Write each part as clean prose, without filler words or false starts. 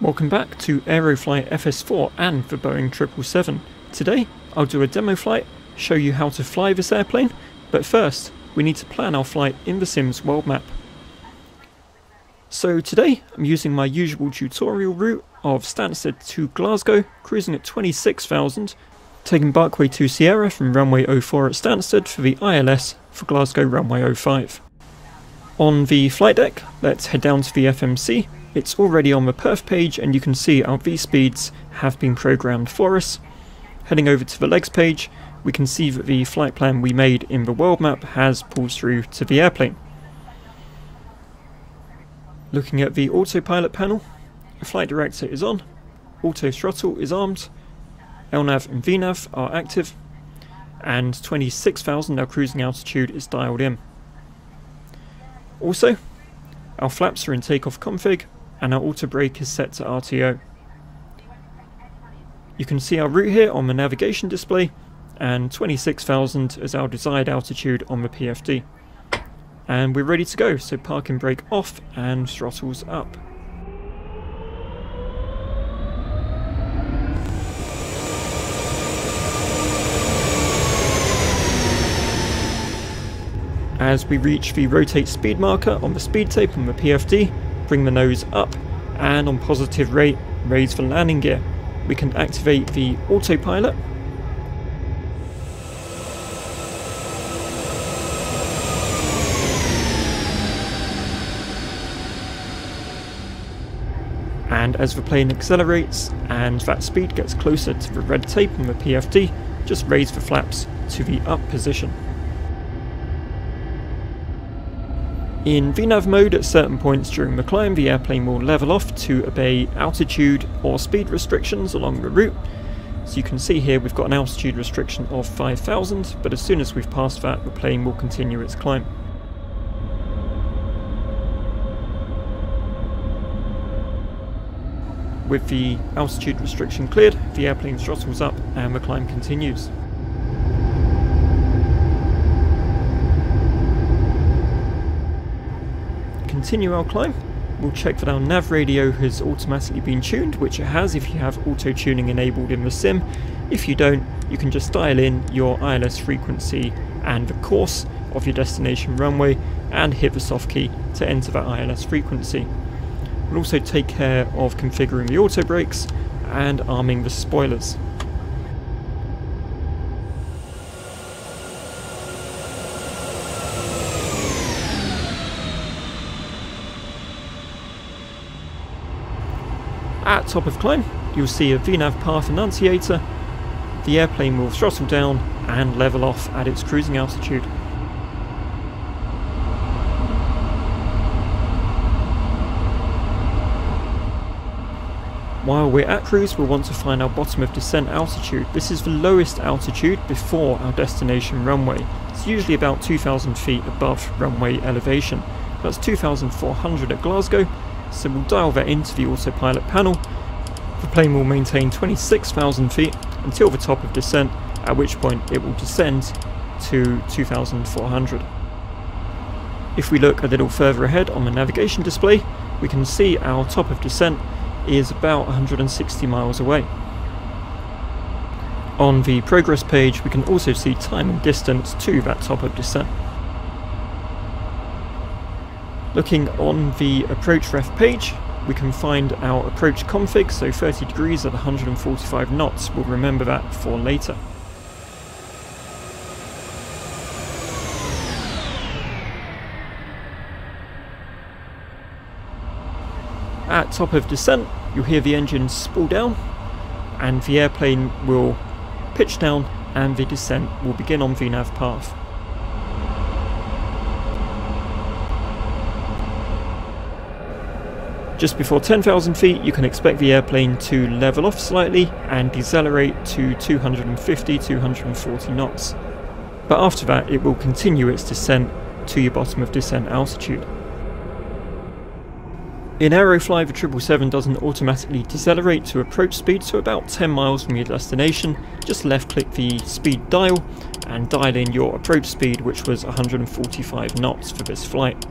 Welcome back to Aeroflight FS4 and the Boeing 777. Today I'll do a demo flight, show you how to fly this airplane, but first we need to plan our flight in the Sim's world map. So today I'm using my usual tutorial route of Stansted to Glasgow, cruising at 26,000, taking Barkway to Sierra from runway 04 at Stansted for the ILS for Glasgow runway 05. On the flight deck, let's head down to the FMC. It's already on the perf page and you can see our V-speeds have been programmed for us. Heading over to the legs page, we can see that the flight plan we made in the world map has pulled through to the airplane. Looking at the autopilot panel, the flight director is on, auto throttle is armed, LNAV and VNAV are active, and 26,000, our cruising altitude, is dialed in. Also, our flaps are in takeoff config, and our auto brake is set to RTO. You can see our route here on the navigation display, and 26,000 is our desired altitude on the PFD. And we're ready to go, so parking brake off and throttles up. As we reach the rotate speed marker on the speed tape on the PFD, bring the nose up, and on positive rate, raise the landing gear. We can activate the autopilot. And as the plane accelerates and that speed gets closer to the red tape on the PFD, just raise the flaps to the up position. In VNAV mode, at certain points during the climb, the airplane will level off to obey altitude or speed restrictions along the route. So you can see here we've got an altitude restriction of 5,000, but as soon as we've passed that, the plane will continue its climb. With the altitude restriction cleared, the airplane throttles up and the climb continues. Continue our climb. We'll check that our nav radio has automatically been tuned, which it has if you have auto tuning enabled in the sim. If you don't, you can just dial in your ILS frequency and the course of your destination runway and hit the soft key to enter that ILS frequency. We'll also take care of configuring the auto brakes and arming the spoilers. At top of climb, you'll see a VNAV path annunciator. The airplane will throttle down and level off at its cruising altitude. While we're at cruise, we'll want to find our bottom of descent altitude. This is the lowest altitude before our destination runway. It's usually about 2,000 feet above runway elevation. That's 2,400 at Glasgow. So we'll dial that into the autopilot panel. The plane will maintain 26,000 feet until the top of descent, at which point it will descend to 2,400. If we look a little further ahead on the navigation display, we can see our top of descent is about 160 miles away. On the progress page, we can also see time and distance to that top of descent. Looking on the approach ref page, we can find our approach config, so 30 degrees at 145 knots. We'll remember that for later. At top of descent, you'll hear the engine spool down, and the airplane will pitch down and the descent will begin on VNAV path. Just before 10,000 feet, you can expect the airplane to level off slightly and decelerate to 250-240 knots. But after that, it will continue its descent to your bottom of descent altitude. In Aerofly, the 777 doesn't automatically decelerate to approach speed, so about 10 miles from your destination, just left click the speed dial and dial in your approach speed, which was 145 knots for this flight.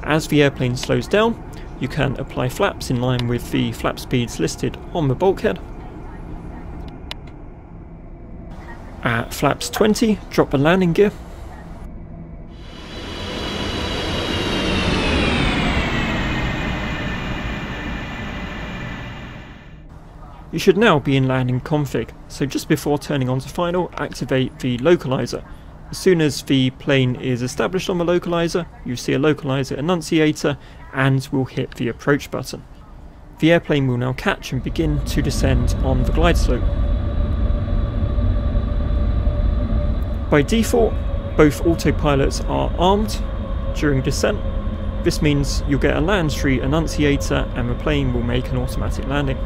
As the airplane slows down, you can apply flaps in line with the flap speeds listed on the bulkhead. At flaps 20, drop the landing gear. You should now be in landing config, so just before turning on to final, activate the localizer. As soon as the plane is established on the localizer, you see a localizer annunciator and will hit the approach button. The airplane will now catch and begin to descend on the glide slope. By default, both autopilots are armed during descent. This means you'll get a land tree annunciator and the plane will make an automatic landing.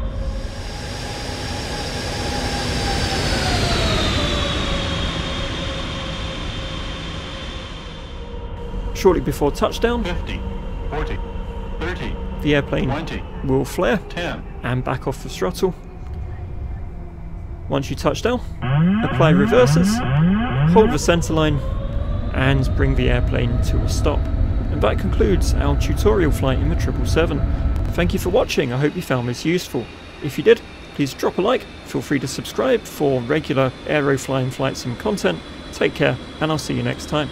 Shortly before touchdown, 50, 40, 30, the airplane 20, will flare 10. and back off the throttle. Once you touch down, apply reversers, hold the centerline and bring the airplane to a stop. And that concludes our tutorial flight in the 777. Thank you for watching, I hope you found this useful. If you did, please drop a like, feel free to subscribe for regular Aeroflying Flight Sim content. Take care and I'll see you next time.